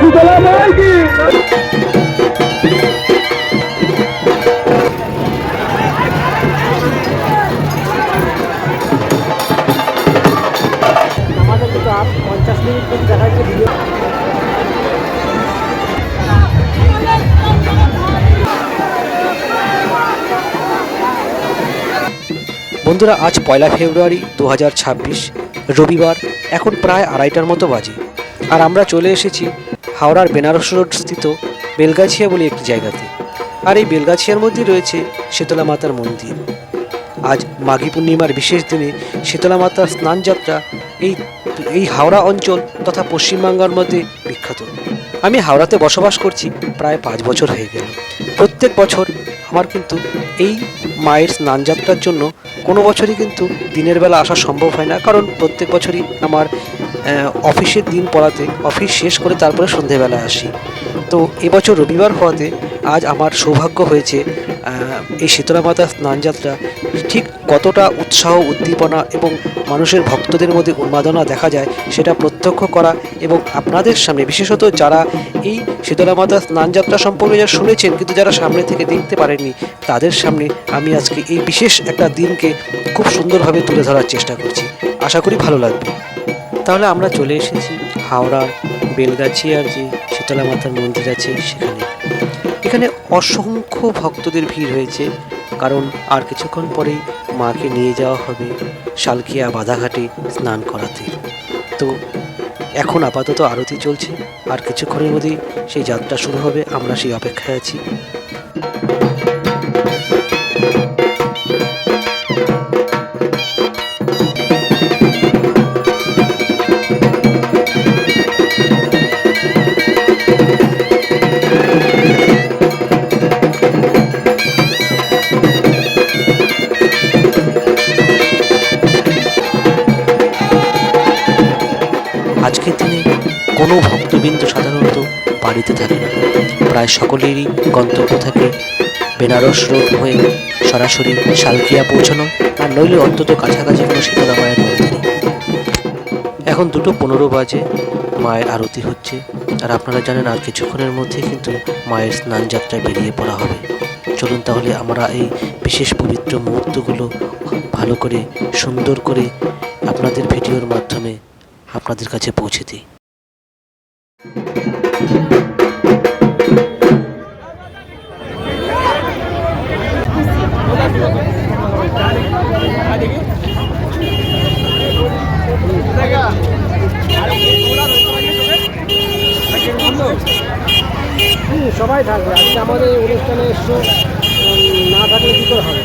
আমাদের কিন্তু 50 মিনিট করে দেখাচ্ছে ভিডিও। বন্ধুরা, আজ 1 ফেব্রুয়ারি 2026 রবিবার। এখন প্রায় 2:30টার মতো বাজে, আর আমরা চলে এসেছি হাওড়ার বেনারস রোড স্থিত বেলগাছিয়া বলে একটি জায়গাতে। আর এই বেলগাছিয়ার মধ্যে রয়েছে শীতলা মাতার মন্দির। আজ মাঘী পূর্ণিমার বিশেষ দিনে শীতলা মাতার স্নানযাত্রা এই হাওড়া অঞ্চল তথা পশ্চিমবাংলার মধ্যে বিখ্যাত। আমি হাওড়াতে বসবাস করছি প্রায় 5 বছর হয়ে গেল। প্রত্যেক বছর আমার কিন্তু এই মায়ের স্নানযাত্রার জন্য কোনো বছরই কিন্তু দিনের বেলা আসা সম্ভব হয় না, কারণ প্রত্যেক বছরই আমার অফিসের দিন পড়াতে অফিস শেষ করে তারপরে সন্ধেবেলায় আসি। তো এবছর রবিবার হওয়াতে আজ আমার সৌভাগ্য হয়েছে এই শীতলা মাতার স্নানযাত্রা ঠিক কতটা উৎসাহ, উদ্দীপনা এবং মানুষের ভক্তদের মধ্যে উন্মাদনা দেখা যায় সেটা প্রত্যক্ষ করা এবং আপনাদের সামনে, বিশেষত যারা এই শীতলা মাতার স্নানযাত্রা সম্পর্কে যারা শুনেছেন কিন্তু যারা সামনে থেকে দেখতে পারেননি, তাদের সামনে আমি আজকে এই বিশেষ একটা দিনকে খুব সুন্দরভাবে তুলে ধরার চেষ্টা করছি। আশা করি ভালো লাগবে। তাহলে আমরা চলে এসেছি হাওড়ার বেলগাছিয়ার যে শীতলা মাতার মন্দির আছে সেখানে। এখানে অসংখ্য ভক্তদের ভিড় হয়েছে, কারণ আর কিছুক্ষণ পরেই মাকে নিয়ে যাওয়া হবে শালকিয়া বাধাঘাটে স্নান করাতে। তো এখন আপাতত আরতি চলছে, আর কিছুক্ষণের মধ্যেই সেই যাত্রা শুরু হবে। আমরা সেই অপেক্ষায় আছি। আজকের দিনে কোনো ভক্তবৃন্দ সাধারণত বাড়িতে থাকে না। প্রায় সকলেরই গন্তব্য থাকে বেনারস রোড হয়ে সরাসরি শালকিয়া পৌঁছানো, আর নইলে অন্তত কাছাকাছি কোনো শীতলা মায়ের মন্দিরে। এখন 2:15 বাজে, মায়ের আরতি হচ্ছে। আর আপনারা জানেন আর কিছুক্ষণের মধ্যেই কিন্তু মায়ের স্নান যাত্রায় বেরিয়ে পড়া হবে। চলুন তাহলে আমরা এই বিশেষ পবিত্র মুহূর্তগুলো ভালো করে, সুন্দর করে আপনাদের ভিডিওর মাধ্যমে আপনাদের কাছে পৌঁছে দিই। সবাই থাকবে আজকে আমাদের অনুষ্ঠানে এসছো, না থাকলে কী করে হবে?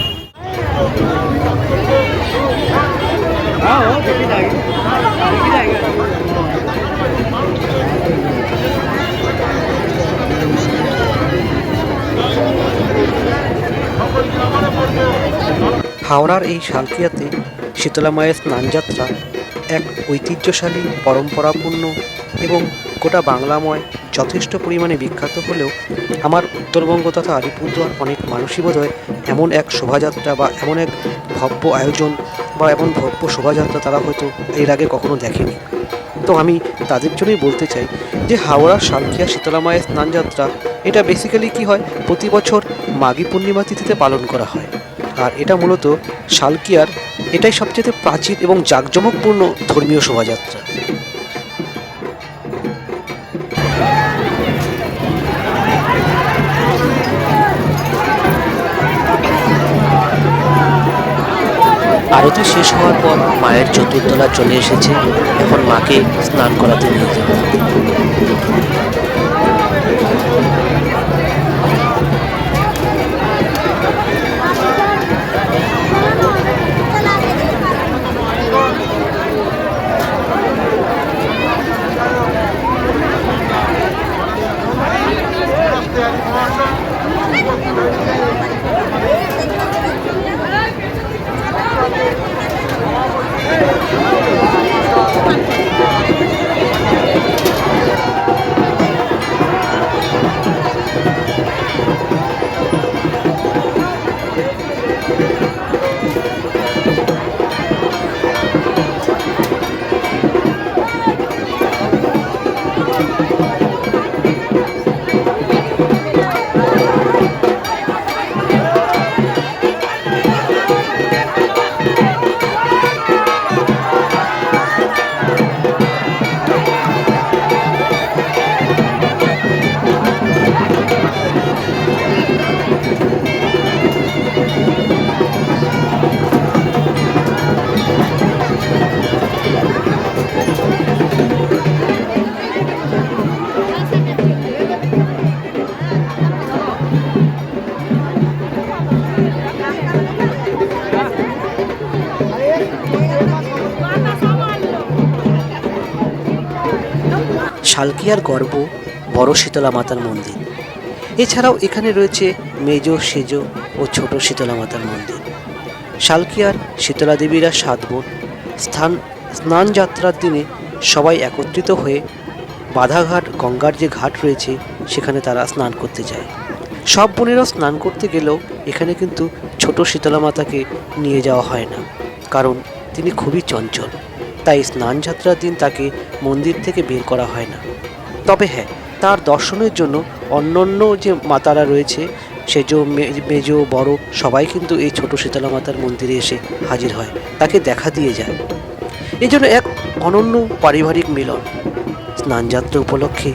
হাওড়ার এই শালকিয়াতে শীতলা মায়ের স্নানযাত্রা এক ঐতিহ্যশালী, পরম্পরাপূর্ণ এবং গোটা বাংলাময় যথেষ্ট পরিমাণে বিখ্যাত হলেও আমার উত্তরবঙ্গ তথা আলিপুরদুয়ার অনেক মানুষই বোধহয় এমন এক শোভাযাত্রা বা এমন এক ভব্য আয়োজন বা এমন ভব্য শোভাযাত্রা তারা হয়তো এর আগে কখনো দেখেনি। তো আমি তাদের জন্যই বলতে চাই যে হাওড়ার শালকিয়া শীতলা মায়ের স্নানযাত্রা এটা বেসিক্যালি কী হয়, প্রতি বছর মাঘী পূর্ণিমা তিথিতে পালন করা হয়। আর এটা মূলত শালকিয়ার এটাই সবচেয়ে প্রাচীন এবং জাঁকজমকপূর্ণ ধর্মীয় শোভাযাত্রা। আরতি শেষ হওয়ার পর মায়ের চতুর্দলা চলে এসেছে। এখন মাকে স্নান করাতে নিয়ে যাবে। শালকিয়ার গর্ব বড় শীতলা মাতার মন্দির। এছাড়াও এখানে রয়েছে মেজ, সেজ ও ছোট শীতলা মাতার মন্দির। শালকিয়ার শীতলা দেবীরা 7 বোন স্নান যাত্রার দিনে সবাই একত্রিত হয়ে বাধাঘাট গঙ্গার যে ঘাট রয়েছে সেখানে তারা স্নান করতে যায়। সব বোনেরাও স্নান করতে গেলেও এখানে কিন্তু ছোট শীতলা মাতাকে নিয়ে যাওয়া হয় না, কারণ তিনি খুবই চঞ্চল। তাই স্নান যাত্রার দিন তাকে মন্দির থেকে বের করা হয় না। তবে হ্যাঁ, তার দর্শনের জন্য অন্যান্য যে মাতারা রয়েছে, সেজ, মেজ, বড় সবাই কিন্তু এই ছোট শীতলা মাতার মন্দিরে এসে হাজির হয়, তাকে দেখা দিয়ে যায়। এই জন্য এক অনন্য পারিবারিক মিলন। স্নানযাত্রা উপলক্ষে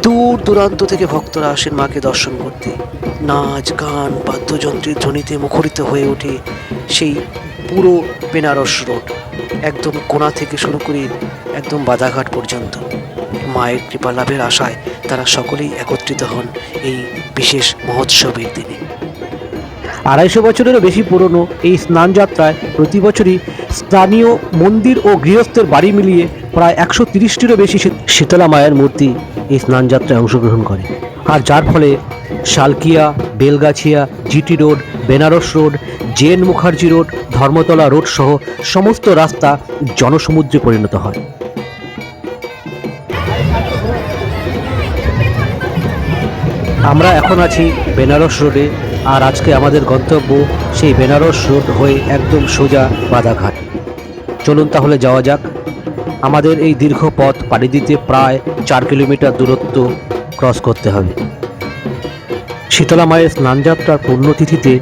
দূর দূরান্ত থেকে ভক্তরা আসেন মাকে দর্শন করতে। নাচ, গান, বাদ্যযন্ত্রের ধ্বনিতে মুখরিত হয়ে ওঠে সেই পুরো বেনারস রোড, একদম কোণা থেকে শুরু করে একদম বাধাঘাট পর্যন্ত। মায়ের কৃপা লাভের আশায় তারা সকলেই একত্রিত হন এই বিশেষ মহোৎসবের দিনে। 250 বছরেরও বেশি পুরনো এই স্নান যাত্রায় প্রতি বছরই স্থানীয় মন্দির ও গৃহস্থের বাড়ি মিলিয়ে প্রায় 130টিরও বেশি শীতলা মায়ের মূর্তি এই স্নান যাত্রায় অংশগ্রহণ করে। আর যার ফলে Salkia, Belgachia, GT road, Benaras road, JN Mukherjee road, Dharmatala road সহ সমস্ত রাস্তা জনসমুদ্রে পরিণত হয়। আমরা এখন আছি বেনারস রোডে, আর আজকে আমাদের গন্তব্য সেই বেনারস রোড হয়ে একদম সোজা বাধাঘাট। চলুন তাহলে যাওয়া যাক। আমাদের এই দীর্ঘ পথ পাড়ি দিতে প্রায় 4 কিলোমিটার দূরত্ব ক্রস করতে হবে। শীতলা মায়ের স্নানযাত্রার পুণ্যতিথিতে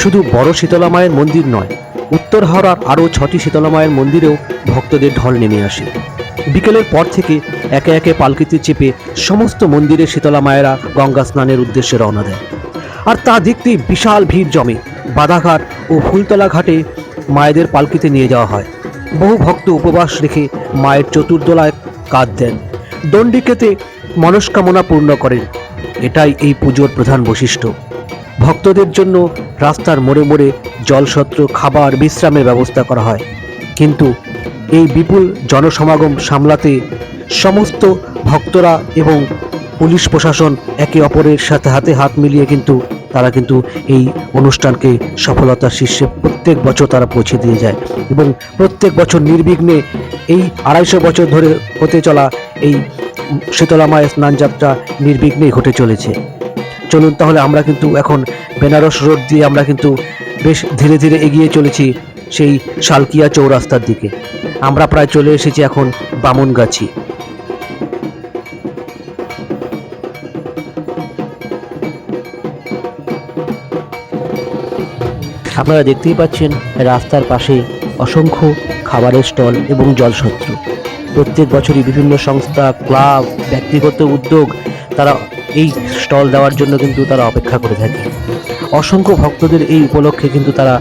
শুধু বড় শীতলা মায়ের মন্দির নয়, উত্তর হাওড়ার আরও 6টি শীতলা মায়ের মন্দিরেও ভক্তদের ঢল নেমে আসে। বিকেলের পর থেকে একে একে পালকিতে চেপে সমস্ত মন্দিরের শীতলা মায়েরা গঙ্গা স্নানের উদ্দেশ্যে রওনা দেয়। আর তা দেখতেই বিশাল ভিড় জমে। বাধাঘাট ও ফুলতলা ঘাটে মায়েদের পালকিতে নিয়ে যাওয়া হয়। বহু ভক্ত উপবাস রেখে মায়ের চতুর্দোলায় কাঁধ দেন, দণ্ডিকেতে মনস্কামনা পূর্ণ করেন। এটাই এই পুজোর প্রধান বৈশিষ্ট্য। ভক্তদের জন্য রাস্তার মোড়ে মোড়ে জলছত্র, খাবার, বিশ্রামের ব্যবস্থা করা হয়। কিন্তু এই বিপুল জনসমাগম সামলাতে সমস্ত ভক্তরা এবং পুলিশ প্রশাসন একে অপরের সাথে হাতে হাত মিলিয়ে তারা এই অনুষ্ঠানকে সফলতার শীর্ষে প্রত্যেক বছর তারা পৌঁছে দিয়ে যায়, এবং প্রত্যেক বছর নির্বিঘ্নে এই 250 বছর ধরে হতে চলা এই শীতলা মায়ের স্নানযাত্রা নির্বিঘ্নেই ঘটে চলেছে। চলুন তাহলে আমরা এখন বেনারস রোড দিয়ে আমরা বেশ ধীরে ধীরে এগিয়ে চলেছি সেই শালকিয়া চৌরাস্তার দিকে। আমরা প্রায় চলে এসেছি এখন বামনগাছি। আপনারা দেখতেই পাচ্ছেন রাস্তার পাশে অসংখ্য খাবারের স্টল এবং জলছত্র। প্রত্যেক বছরই বিভিন্ন সংস্থা, ক্লাব, ব্যক্তিগত উদ্যোগ তারা এই স্টল দেওয়ার জন্য তারা অপেক্ষা করে থাকে। অসংখ্য ভক্তদের এই উপলক্ষে তারা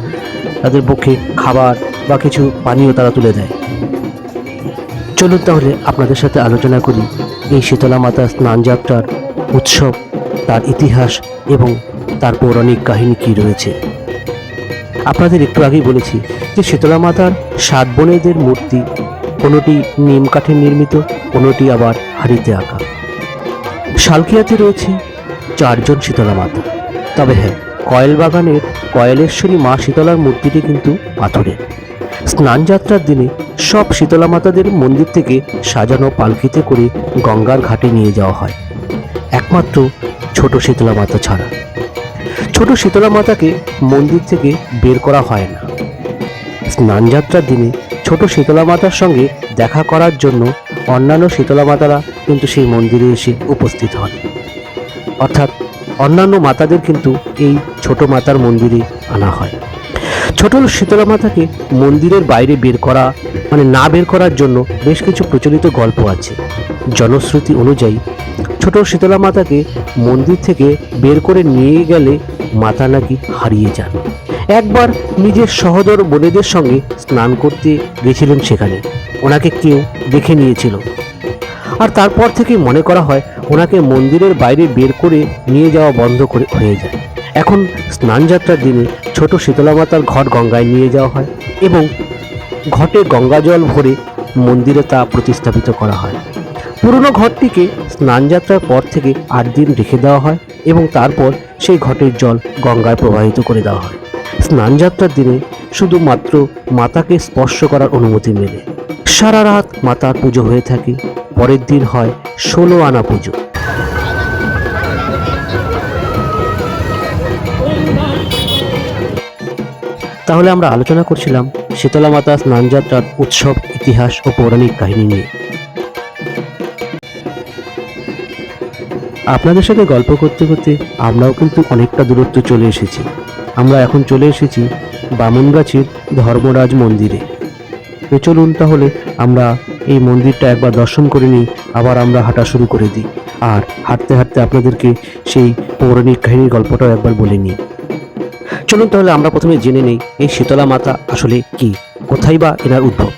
তাদের পক্ষে খাবার বা কিছু পানীয় তারা তুলে দেয়। চলুন তাহলে আপনাদের সাথে আলোচনা করি এই শীতলা মাতার স্নানযাত্রার উৎসব, তার ইতিহাস এবং তার পৌরাণিক কাহিনী কী রয়েছে। আপনাদের একটু আগেই বলেছি যে শীতলা মাতার 7 বোনেদের মূর্তি, কোনোটি নিম কাঠের নির্মিত, কোনোটি আবার হাড়িতে আঁকা। শালকিয়াতে রয়েছে 4 জন শীতলা মাতা। তবে হ্যাঁ, কয়েলবাগানের কয়েলেশ্বরী মা শীতলার মূর্তিটি পাথরের। স্নানযাত্রার দিনে সব শীতলা মাতাদের মন্দির থেকে সাজানো পালকিতে করে গঙ্গার ঘাটে নিয়ে যাওয়া হয়, একমাত্র ছোট শীতলা মাতা ছাড়া। ছোট শীতলা মাতাকে মন্দির থেকে বের করা হয় না। স্নানযাত্রার দিনে ছোট শীতলা মাতার সঙ্গে দেখা করার জন্য অন্যান্য শীতলা মাতারা সেই মন্দিরে এসে উপস্থিত হন, অর্থাৎ অন্যান্য মাতাদের এই ছোট মাতার মন্দিরে আনা হয়। ছোট শীতলা মাতাকে মন্দিরের বাইরে বের করা না বের করার জন্য বেশ কিছু প্রচলিত গল্প আছে। জনশ্রুতি অনুযায়ী ছোট শীতলা মাতাকে মন্দির থেকে বের করে নিয়ে গেলে মাতা নাকি হারিয়ে যান। একবার নিজের সহোদর বোনেদের সঙ্গে স্নান করতে গেছিলেন, সেখানে ওনাকে কেউ দেখে নিয়েছিল। আর তারপর থেকে মনে করা হয় ওনাকে মন্দিরের বাইরে বের করে নিয়ে যাওয়া বন্ধ হয়ে যায়। এখন স্নানযাত্রার দিনে ছোট শীতলা মাতার ঘট গঙ্গায় নিয়ে যাওয়া হয় এবং ঘটে গঙ্গা জল ভরে মন্দিরে তা প্রতিস্থাপিত করা হয়। পুরনো ঘটটিকে স্নানযাত্রার পর থেকে 8 দিন রেখে দেওয়া হয় এবং তারপর সেই ঘটের জল গঙ্গায় প্রবাহিত করে দেওয়া হয়। স্নানযাত্রার দিনে শুধুমাত্র মাতাকে স্পর্শ করার অনুমতি মেলে। সারা রাত মাতার পুজো হয়ে থাকে। পরের দিন হয় 16 আনা পুজো। তাহলে আমরা আলোচনা করছিলাম শীতলা মাতা স্নানযাত্রার উৎসব, ইতিহাস ও পৌরাণিক কাহিনী নিয়ে। আপনাদের সাথে গল্প করতে করতে আমরাও কিন্তু অনেকটা দূরত্ব চলে এসেছি। আমরা এখন চলে এসেছি বামুনগাছির ধর্মরাজ মন্দিরে। তো চলুন তাহলে আমরা এই মন্দিরটা একবার দর্শন করে নিই, আবার আমরা হাঁটা শুরু করে দিই। আর হাঁটতে হাঁটতে আপনাদেরকে সেই পৌরাণিক কাহিনীর গল্পটাও একবার বলে নিই। চলুন তাহলে আমরা প্রথমে জেনে নেই এই শীতলা মাতা আসলে কি, কোথায় বা এনার উদ্ভব।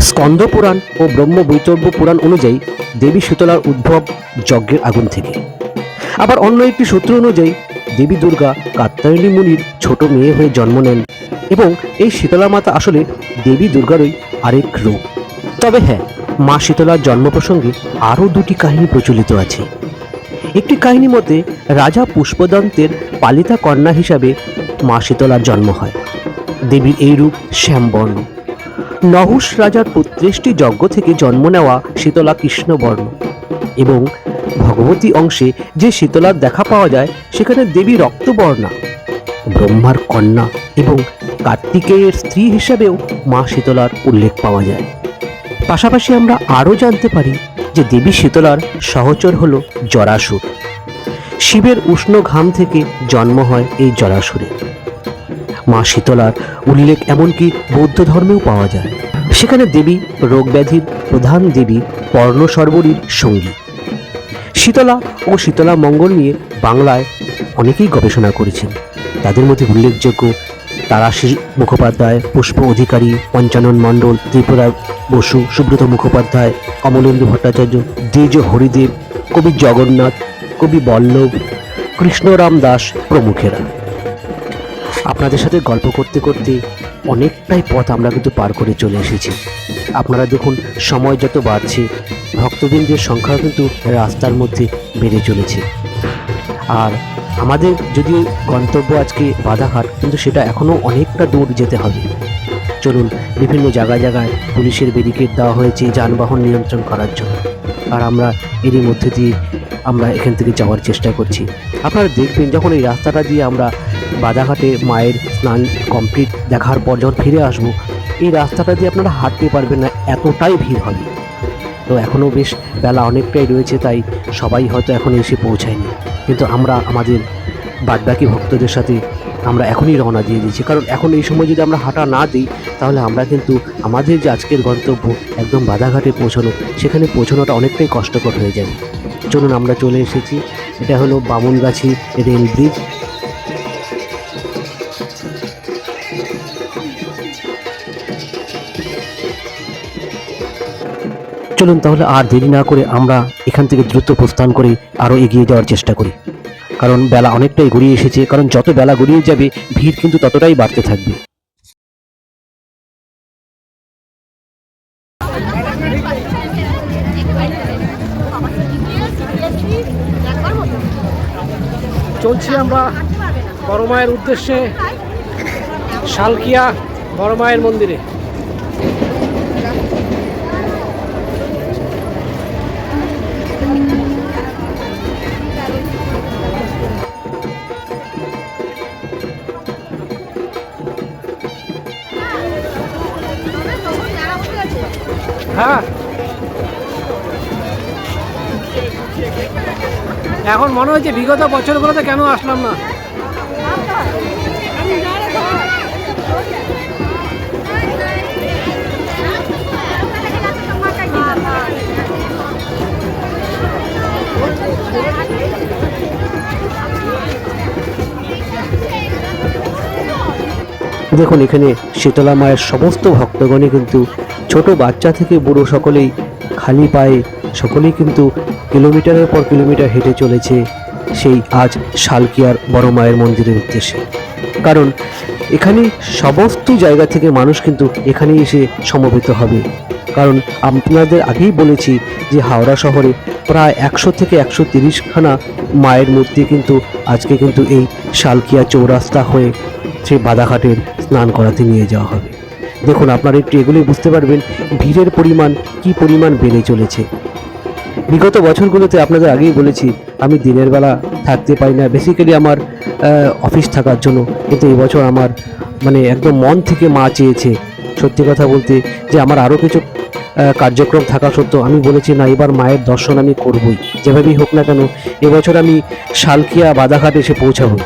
স্কন্দ পুরাণ ও ব্রহ্ম বৈতর্য পুরাণ অনুযায়ী দেবী শীতলার উদ্ভব যজ্ঞের আগুন থেকে। আবার অন্য একটি সূত্র অনুযায়ী দেবী দুর্গা কাত্যায়নী মুনির ছোট মেয়ে হয়ে জন্ম নেন এবং এই শীতলা মাতা আসলে দেবী দুর্গারই আরেক রূপ। তবে হ্যাঁ, মা শীতলার জন্ম প্রসঙ্গে আরও দুটি কাহিনী প্রচলিত আছে। একটি কাহিনী মতে রাজা পুষ্পদন্তের পালিতা কন্যা হিসাবে মা শীতলার জন্ম হয়। দেবীর এই রূপ শ্যামবর্ণ। নহুষ রাজার পুত্রেষ্টি যজ্ঞ থেকে জন্ম নেওয়া শীতলা কৃষ্ণবর্ণ এবং ভগবতী অংশে যে শীতলার দেখা পাওয়া যায় সেখানে দেবী রক্তবর্ণা। ব্রহ্মার কন্যা এবং কার্তিকেয়ের স্ত্রী হিসাবেও মা শীতলার উল্লেখ পাওয়া যায়। পাশাপাশি আমরা আরও জানতে পারি যে দেবী শীতলার সহচর হল জরাসুর। শিবের উষ্ণ ঘাম থেকে জন্ম হয় এই জরাসুরের। মা শীতলার উল্লেখ এমনকি বৌদ্ধ ধর্মেও পাওয়া যায়। সেখানে দেবী রোগব্যাধির প্রধান দেবী পর্ণসর্বরীর সঙ্গী। শীতলা ও শীতলা মঙ্গল নিয়ে বাংলায় অনেকেই গবেষণা করেছেন। তাদের মধ্যে উল্লেখযোগ্য তারাশিস মুখোপাধ্যায়, পুষ্প অধিকারী, পঞ্চানন মণ্ডল, ত্রিপুরা বসু, সুব্রত মুখোপাধ্যায়, অমলেন্দু ভট্টাচার্য, দ্বিজ হরিদেব, কবি জগন্নাথ, কবি বল্লভ, কৃষ্ণরাম দাস প্রমুখেরা। আপনাদের সাথে গল্প করতে করতে অনেকটাই পথ আমরা কিন্তু পার করে চলে এসেছি। আপনারা দেখুন, সময় যত বাড়ছে ভক্তবৃন্দের সংখ্যাও কিন্তু রাস্তার মধ্যে বেড়ে চলেছে। আর আমাদের যদি গন্তব্য আজকে বাধাঘাট, কিন্তু সেটা এখনও অনেকটা দূর যেতে হবে। চলুন, বিভিন্ন জায়গায় জায়গায় পুলিশের ব্যারিকেড দেওয়া হয়েছে যানবাহন নিয়ন্ত্রণ করার জন্য। আর আমরা এরই মধ্যে দিয়ে আমরা এখান থেকে যাওয়ার চেষ্টা করছি। আপনারা দেখবেন যখন এই রাস্তাটা দিয়ে আমরা বাধাঘাটে মায়ের স্নান কমপ্লিট দেখার পর যখন ফিরে আসবো, এই রাস্তাটা দিয়ে আপনারা হাঁটতে পারবেন না, এতটাই ভিড় হবে। তো এখনও বেশ বেলা অনেকটাই রয়েছে, তাই সবাই হয়তো এখনও এসে পৌঁছায়নি। কিন্তু আমরা আমাদের বাদবাকি ভক্তদের সাথে আমরা এখনই রওনা দিয়ে দিচ্ছি, কারণ এখন এই সময় যদি আমরা হাঁটা না দিই তাহলে আমরা কিন্তু আমাদের যে আজকের গন্তব্য একদম বাধাঘাটে পৌঁছানো, সেখানে পৌঁছানোটা অনেকটাই কষ্টকর হয়ে যাবে। চলুন, আমরা চলে এসেছি। এটা হলো বামুনগাছি রেল ব্রিজ। চলুন তাহলে আর দেরি না করে আমরা এখান থেকে দ্রুত প্রস্থান করে আরও এগিয়ে যাওয়ার চেষ্টা করি, কারণ বেলা অনেকটাই গড়িয়ে এসেছে। কারণ যত বেলা গড়িয়ে যাবে ভিড় কিন্তু ততটাই বাড়তে থাকবে। চলছি আমরা বড় মায়ের উদ্দেশ্যে শালকিয়া বড় মায়ের মন্দিরে। হ্যাঁ, এখন মনে হচ্ছে বিগত বছরগুলোতে কেন আসলাম না। দেখুন, এখানে শীতলা মায়ের সমস্ত ভক্তগণই কিন্তু ছোট বাচ্চা থেকে বুড়ো সকলেই খালি পায়ে সকলেই কিন্তু কিলোমিটারের পর কিলোমিটার হেঁটে চলেছে সেই আজ শালকিয়ার বড় মায়ের মন্দিরের উদ্দেশ্যে। কারণ এখানে সমস্ত জায়গা থেকে মানুষ কিন্তু এখানে এসে সমবেত হবে। কারণ আপনাদের আগেই বলেছি যে হাওড়া শহরে প্রায় 100 থেকে 130খানা মায়ের মূর্তি কিন্তু আজকে কিন্তু এই শালকিয়া চৌরাস্তা হয়ে সেই বাদাঘাটের স্নান করাতে নিয়ে যাওয়া হবে। দেখুন, আপনারা একটু এগুলোই বুঝতে পারবেন ভিড়ের পরিমাণ কি পরিমাণ বেড়ে চলেছে। বিগত বছরগুলোতে আপনাদের আগেই বলেছি আমি দিনের বেলা থাকতে পারি না, বেসিক্যালি আমার অফিস থাকার জন্য, কিন্তু এবছর আমার মানে একদম মন থেকে মা চেয়েছে সত্যি কথা বলতে যে আমার আরও কিছু কার্যক্রম থাকা সত্ত্বেও আমি বলেছি না, এবার মায়ের দর্শন আমি করবই, যেভাবেই হোক না কেন এবছর আমি শালকিয়া বাদাঘাট এসে পৌঁছাবো।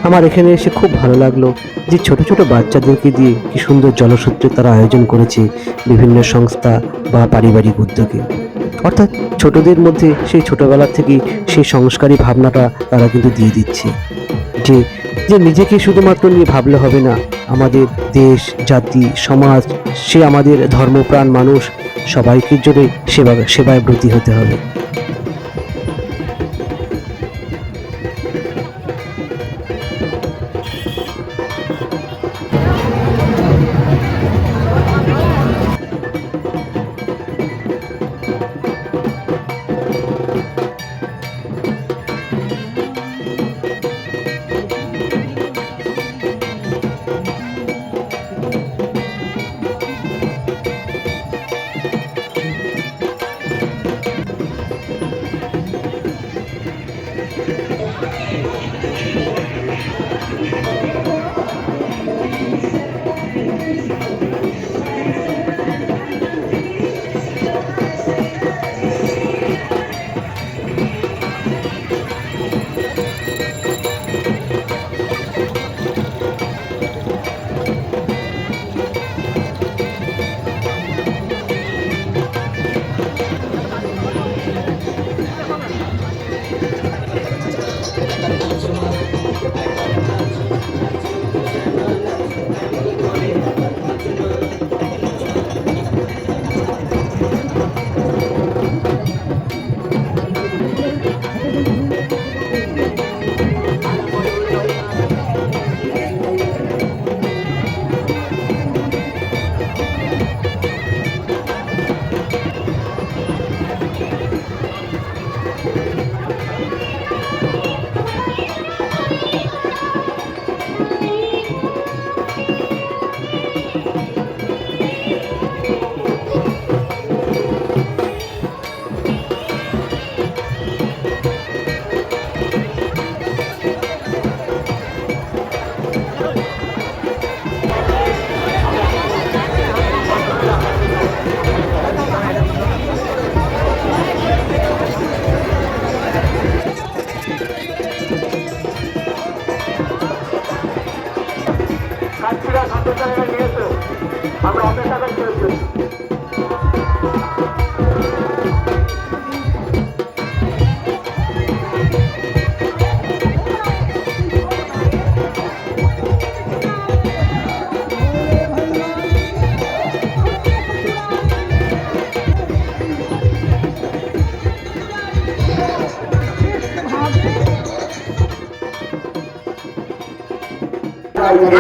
আমার এখানে এসে খুব ভালো লাগলো যে ছোট ছোট বাচ্চাদেরকে দিয়ে কি সুন্দর জলসূত্রে তারা আয়োজন করেছে বিভিন্ন সংস্থা বা পারিবারিক উদ্যোগে। অর্থাৎ ছোটদের মধ্যে সেই ছোটবেলা থেকেই সেই সংস্কারী ভাবনাটা তারা কিন্তু দিয়ে দিচ্ছে যে যে নিজেকে শুধুমাত্র নিয়ে ভাবলে হবে না, আমাদের দেশ, জাতি, সমাজ, সে আমাদের ধর্মপ্রাণ মানুষ সবাইকে জন্য সেবায় ব্রতী হতে হবে।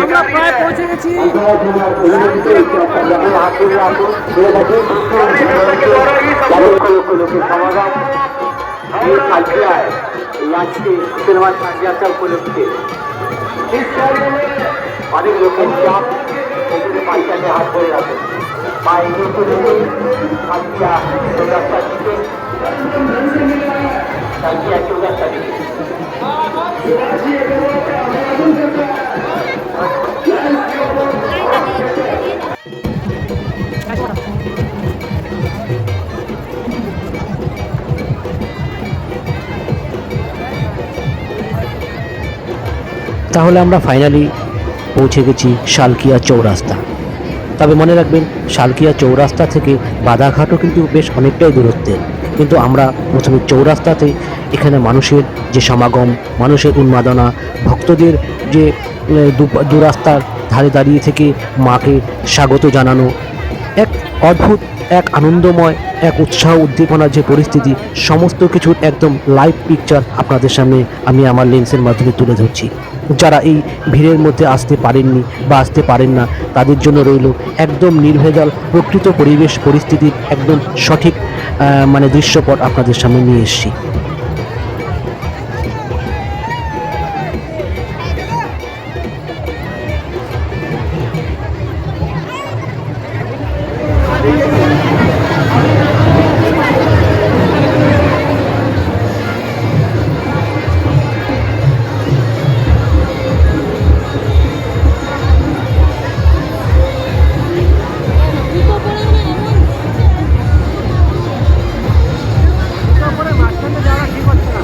আমরা প্রায় পৌঁছে গেছি। অনেক লোকের চাপ পাইটাকে হাত ধরে রাখে বা এগিয়ে চলে কালকিয়া চৌরাস্তা দিকে কালকিয়া চৌরাস্তা দিকে তাহলে আমরা ফাইনালি পৌঁছে গেছি শালকিয়া চৌরাস্তা। তবে মনে রাখবেন শালকিয়া চৌরাস্তা থেকে বাদাঘাটও কিন্তু বেশ অনেকটাই দূরত্বে, কিন্তু আমরা প্রথমে চৌরাস্তাতে এখানে মানুষের যে সমাগম, মানুষের উন্মাদনা, ভক্তদের যে দুরাস্তার ধারে দাঁড়িয়ে থেকে মাকে স্বাগত জানানো, এক অদ্ভুত, এক আনন্দময়, এক উৎসাহ উদ্দীপনার যে পরিস্থিতি, সমস্ত কিছুর একদম লাইভ পিকচার আপনাদের সামনে আমি আমার লেন্সের মাধ্যমে তুলে ধরছি। যারা এই ভিড়ের মধ্যে আসতে পারেননি বা আসতে পারেন না, তাদের জন্য রইল একদম নির্ভেজাল প্রকৃত পরিবেশ পরিস্থিতির একদম সঠিক দৃশ্যপট আপনাদের সামনে নিয়ে এসেছি। মাঝখানে যাওয়া ঠিক হচ্ছে না।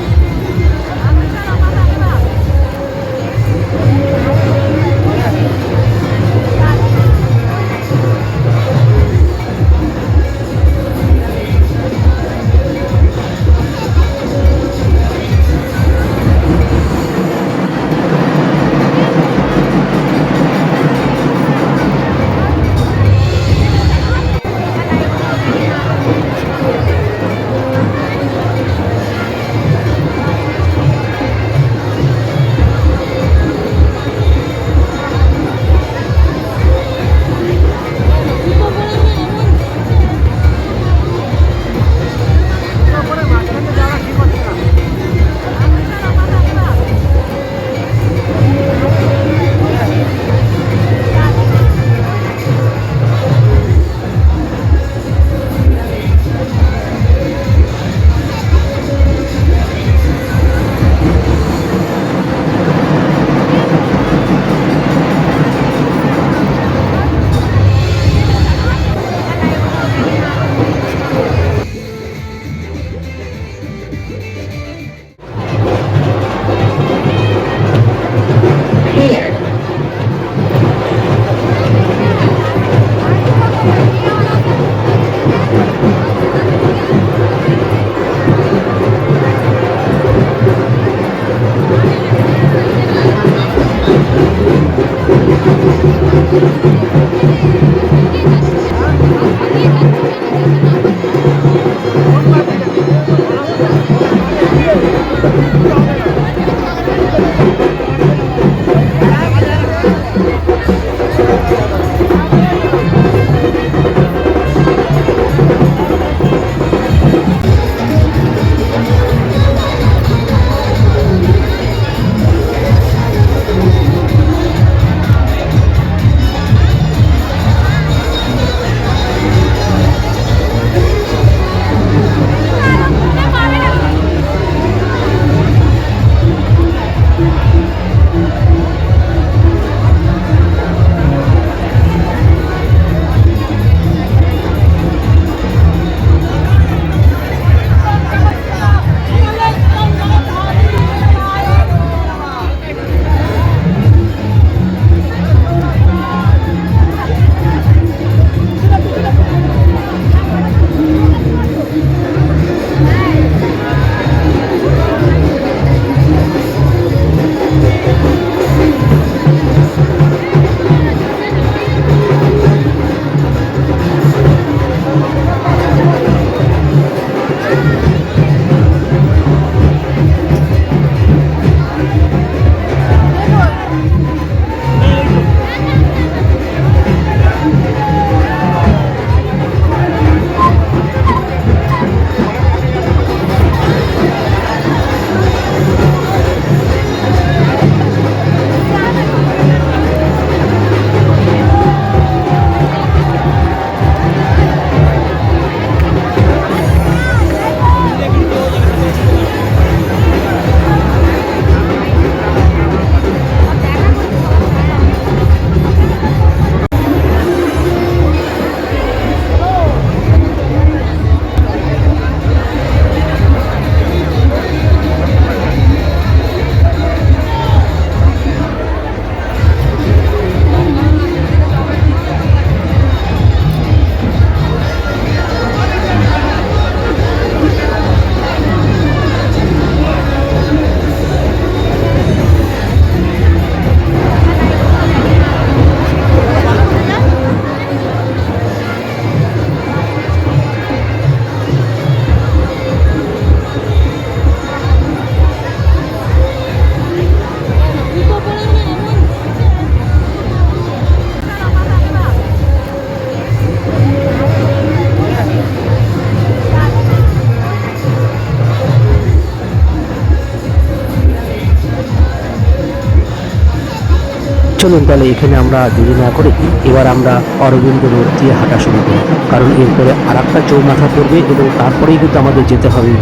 চলুন তাহলে এখানে আমরা দেরি না করে এবার আমরা অরবিন্দ রোড দিয়ে হাঁটা শুরু করি, কারণ এরপরে আর একটা চৌমাথা পড়বে এবং তারপরেই কিন্তু আমাদের যেতে হবে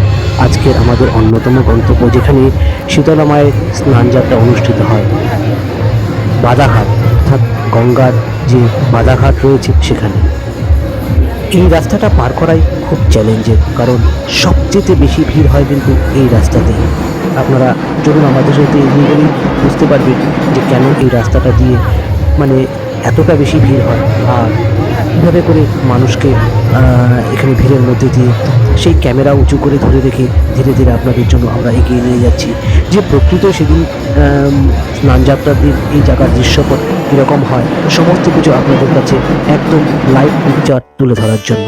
আজকের আমাদের অন্যতম গন্তব্য, যেখানে শীতলা মায়ের স্নানযাত্রা অনুষ্ঠিত হয়, বাদাঘাট, অর্থাৎ গঙ্গার যে বাদাঘাট রয়েছে সেখানে। এই রাস্তাটা পার করাই খুব চ্যালেঞ্জের, কারণ সবচেয়ে বেশি ভিড় হয় কিন্তু এই রাস্তাতেই। আপনারা চলুন আমাদের সাথে এগিয়ে গেলেই বুঝতে পারবেন যে কেন এই রাস্তাটা দিয়ে মানে এতটা বেশি ভিড় হয়, আর কীভাবে করে মানুষকে এখানে ভিড়ের মধ্যে দিয়ে সেই ক্যামেরা উঁচু করে ধরে রেখে ধীরে ধীরে আপনাদের জন্য আমরা এগিয়ে নিয়ে যাচ্ছি, যে প্রকৃত সেদিন স্নানযাত্রার দিন এই জায়গার দৃশ্যপট কীরকম হয় সমস্ত কিছু আপনাদের কাছে একদম লাইভ পিকচার তুলে ধরার জন্য।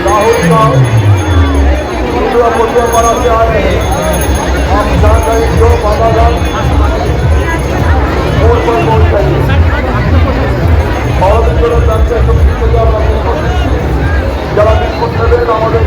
राहुल का पूरा पूजा करा जाए आप जान रहे जो बाबा राम और पर बोल चाहिए और भी जो जानते हैं सब पूजा जरा बिल्कुल नजर আমাদের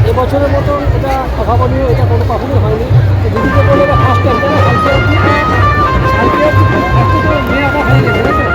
এবছরের মতন এটা অভাবনীয়, এটা কোনো কখনোই হয়নি। তো দিদিকে বলে এটা ফার্স্ট টাইম তাই না? কালকে একটু তো মেয়ে আঁকা হয়ে গেছে তাই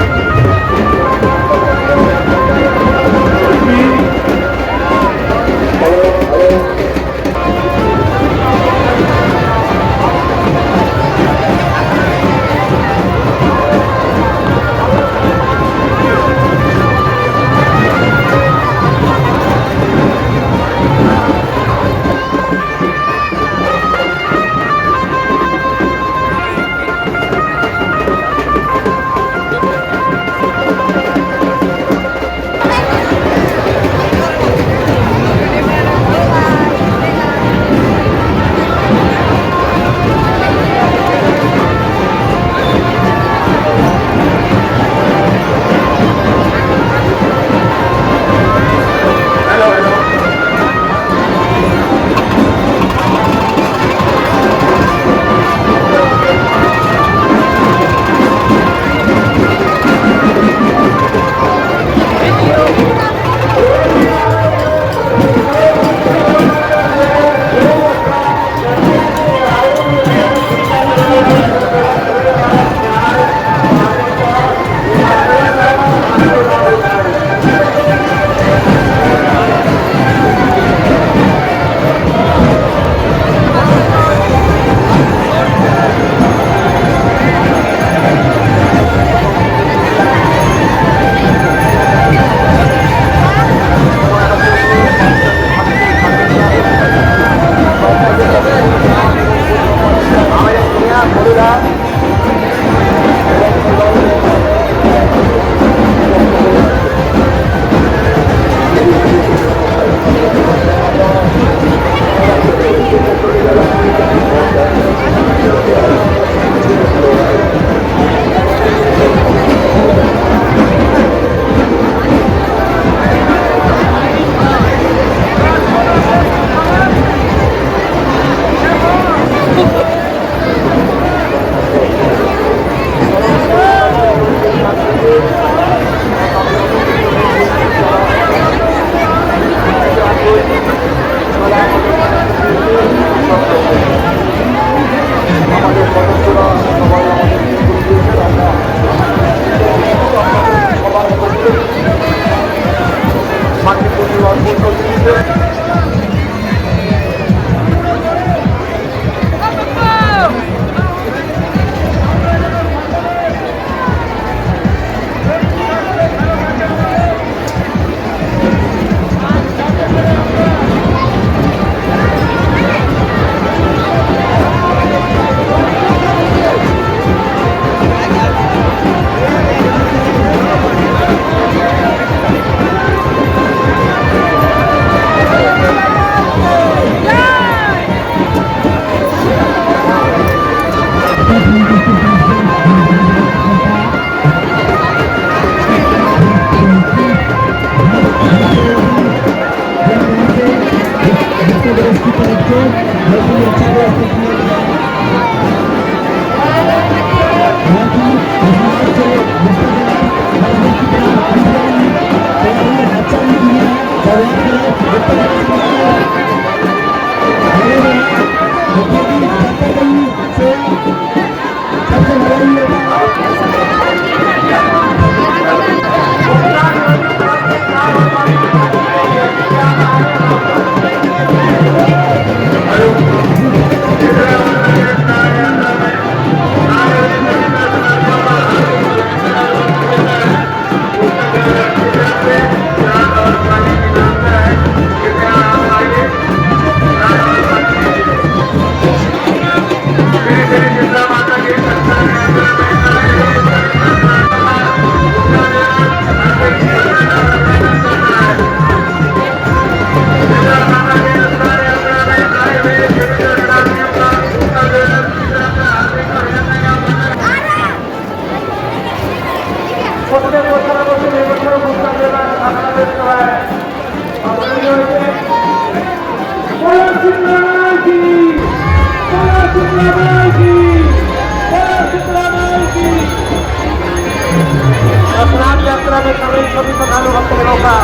स्नान यात्रा में प्रवेश सभी श्रद्धालु भक्तों का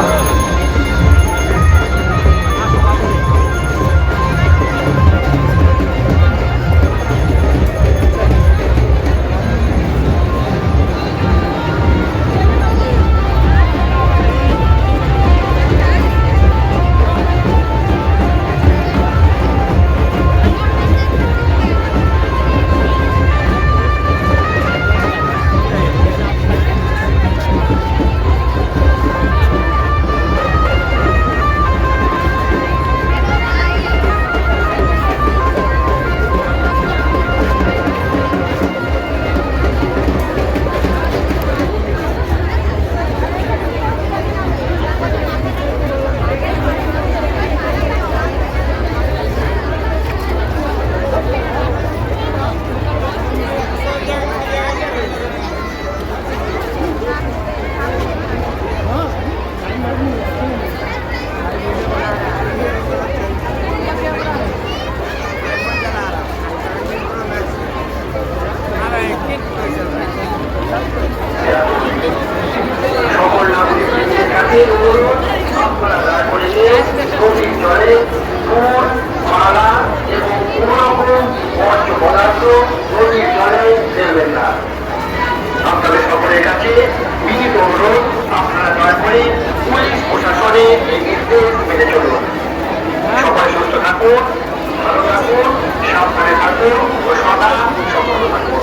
আপনাদের সকলের কাছে বিনীত অনুরোধ, আপনারা দয়া করে পুলিশ প্রশাসনের এই নির্দেশ মেনে চলুন। সবাই সুস্থ থাকুন, ভালো থাকুন, সাবধানে থাকুন ও সদা সতর্ক থাকুন।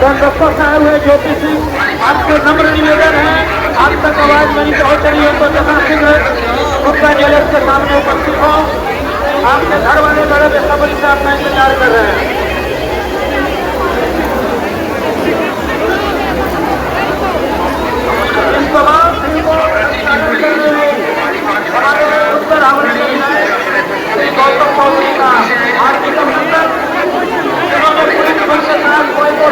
डॉक्टर साहब है ज्योति सिंह, आपके नम्र निवेदन है आप तक आवाज मेरी पहुंच रही है तो जगह गुप्ता ज्वेलर्स के सामने उपस्थित हो। आपके घर वाले बड़े बेसब्री से अपना इंतजार कर रहे हैं। इस तमाम हमारे उत्तर हमारे गौतम चौधरी का आर्थिक अभिनंदन, जिन्होंने पुलिस बल के साथ कोई को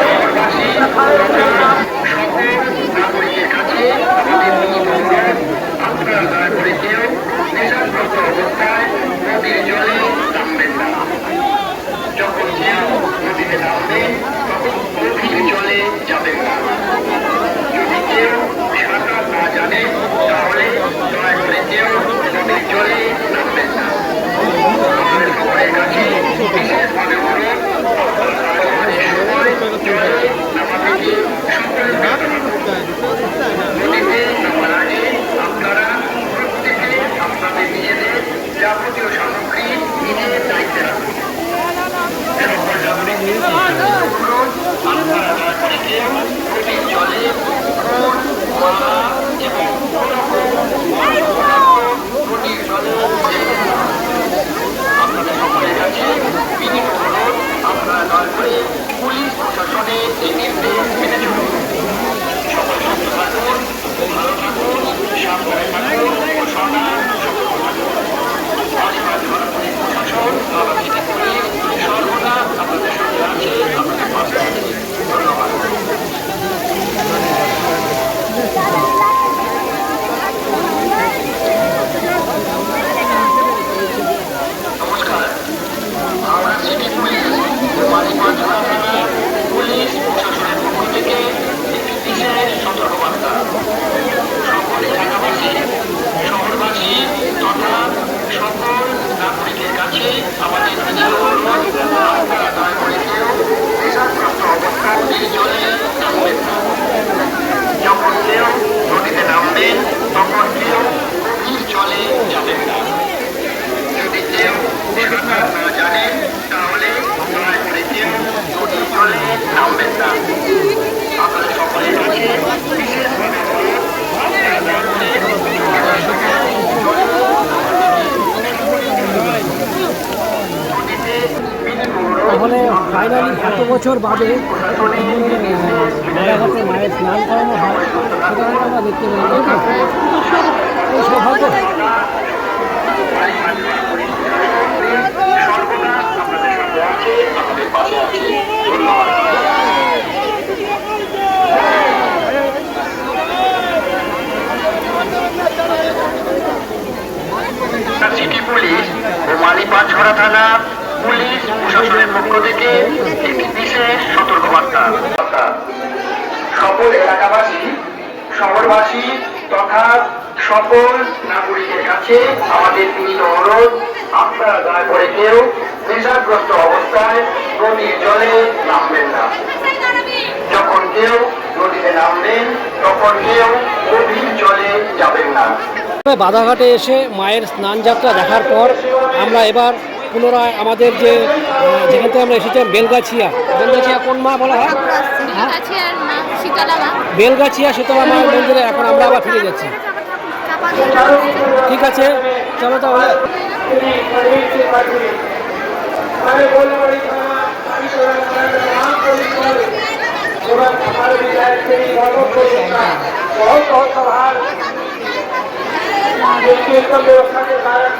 যাবতীয় সামগ্রী নিজেদের দায়িত্বে রাখুন এবং আপনারা দয়া করে কেউ নদীর জলে মালা এবং নদীর জলে আপনাদের সকলের কাছে বিনীত অনুরোধ, আপনারা দয়া করে পুলিশ প্রশাসনের এই নির্দেশ মেনে চলুন। সকলে সুস্থ থাকুন, ভালো থাকুন, সাবধানে থাকুন ও সন্ধান প্রশাসন আবাসিক পুলিশ সর্বদা আপনাদের সঙ্গে আছে, আপনাদের পাশে আছে। ধন্যবাদ। নমস্কার, হাওড়া সিটি পুলিশ মাঝিপাঁচড়া থানা পুলিশ প্রশাসনের পক্ষ থেকে একটি বিশেষ সতর্কবার্তা। সকল এলাকাবাসী, শহরবাসী তথা সকল নাগরিকের কাছে আমাদের বিনীত অনুরোধ, আপনারা দয়া করে কেউ নেশাগ্রস্ত অবস্থায় নদীর জলে নামবেন না। যখন কেউ নদীতে নামবেন তখন কেউ গভীর জলে যাবেন না। যদি কেউ সাঁতার না জানেন তাহলে দয়া করে কেউ নদীর জলে নামবেন না। আপনাদের সকলের কাছে বিশেষভাবে অনুরোধ, আপনারা দয়া করে তাহলে ফাইনালি এত বছর বাদে মেলাঘাটে মায়ের স্নান করানো হয়, সেটা আমরা দেখতে পাই। এই সৌভাগ্য সর্বদা আপনাদের সঙ্গে আছে, আপনাদের পাশে আছে। ধন্যবাদ। সিটি পুলিশ ও মালিপাঁচড়া থানা পুলিশ প্রশাসনের পক্ষ থেকে একটি বিশেষ সতর্কবার্তা। সকল এলাকাবাসী, শহরবাসী তথা সকল নাগরিকের কাছে আমাদের বিনীত অনুরোধ, আপনারা দয়া করে কেউ নেশাগ্রস্ত অবস্থায় নদীর জলে নামবেন না। যখন কেউ নদীতে নামবেন তখন কেউ গভীর জলে যাবেন না। বাধাঘাটে এসে মায়ের স্নান যাত্রা দেখার পর আমরা এবার পুনরায় আমাদের যে যেখান থেকে আমরা এসেছিলাম বেলগাছিয়া কোন মা বলা হয়, বেলগাছিয়া শীতলা মায়ের মন্দিরে এখন আমরা আবার ফিরে যাচ্ছি। ঠিক আছে, চলো তাহলে। व्यवस्था के कारण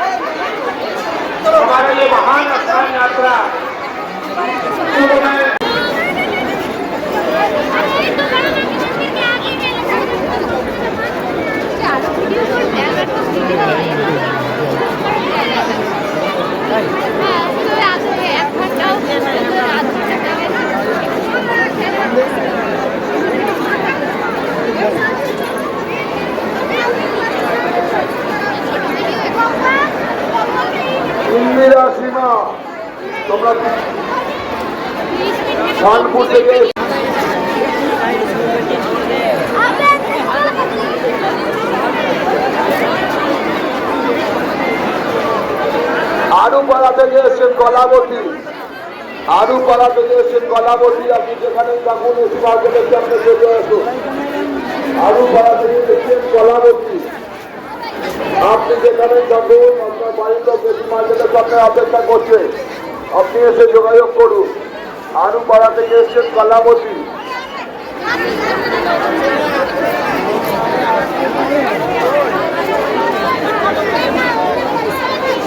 हमारे लिए महान स्थान यात्रा इंदिरा सीमा তোমরা कानपुर থেকে আরুপাড়া থেকে এসেছেন কলাবতী, আরুপাড়া থেকে এসছেন কলাবতী, আপনি যেখানেই থাকুন এসি মার্কেটের সামনে চলে আসুন। আরুপাড়া থেকে এসছেন কলাবতী, আপনি যেখানেই থাকুন আপনার বাড়ির লোক এসি মার্কেটের সামনে অপেক্ষা করছে, আপনি এসে যোগাযোগ করুন। আরুপাড়া থেকে এসছেন কলাবতী।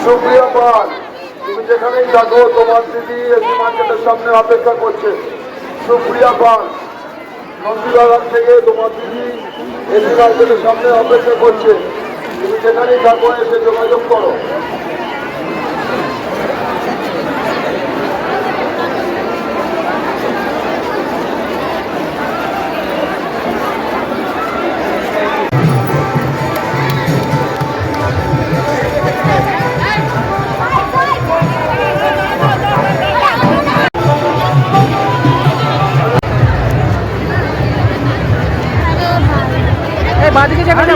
সুপ্রিয়া পাল, তুমি যেখানেই থাকো তোমার দিদি এসি মার্কেটের সামনে অপেক্ষা করছে। সুপ্রিয়া পাল, নন্দীবাগান থেকে তোমার দিদি এসি মার্কেটের সামনে অপেক্ষা করছে, তুমি যেখানেই থাকো এসে যোগাযোগ করো। বাদিকে যেখানে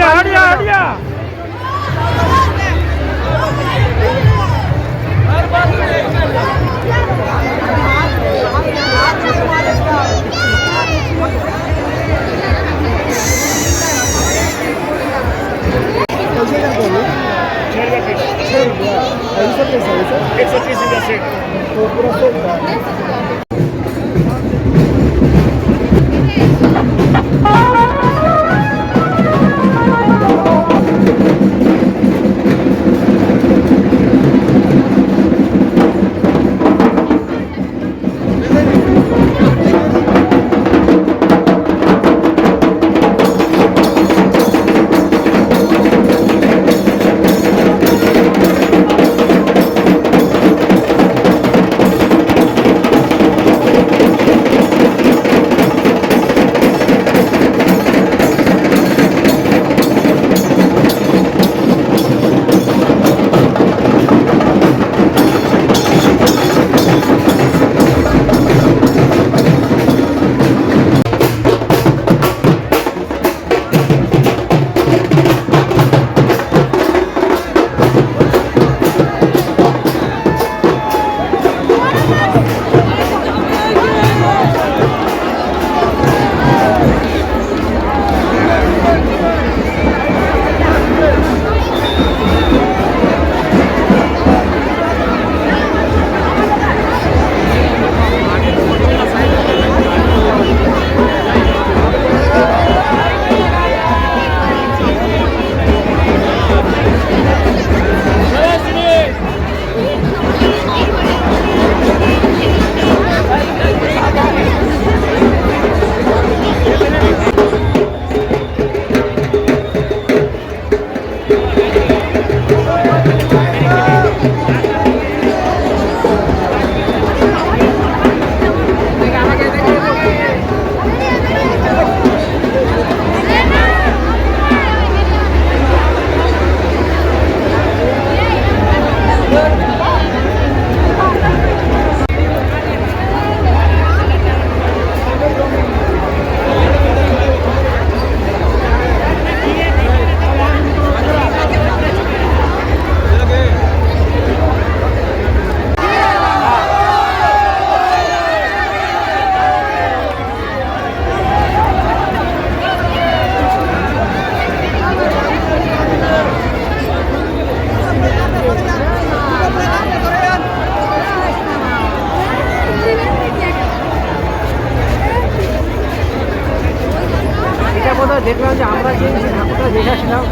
দেখলাম যে আমরা যে ঠাকুরটা দেখেছিলাম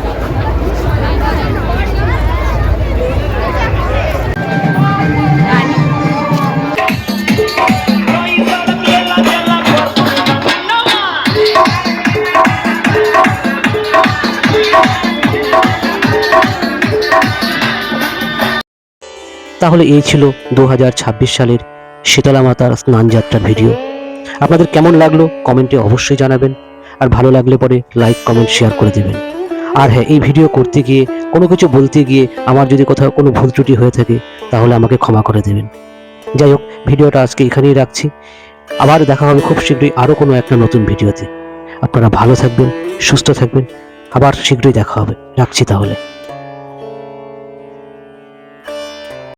তাহলে এই ছিল 2026 সালের শীতলা মাতার স্নানযাত্রার ভিডিও। আপনাদের কেমন লাগলো কমেন্টে অবশ্যই জানাবেন, আর ভালো লাগলে পরে লাইক কমেন্ট শেয়ার করে দেবেন। আর হ্যাঁ, এই ভিডিও করতে গিয়ে কোনো কিছু বলতে গিয়ে আমার যদি কোথাও কোনো ভুল ত্রুটি হয়ে থাকে তাহলে আমাকে ক্ষমা করে দেবেন। যাই হোক, ভিডিওটা আজকে এখানেই রাখছি। আবার দেখা হবে খুব শীঘ্রই আরও কোনো একটা নতুন ভিডিওতে। আপনারা ভালো থাকবেন, সুস্থ থাকবেন, আবার শীঘ্রই দেখা হবে। রাখছি তাহলে।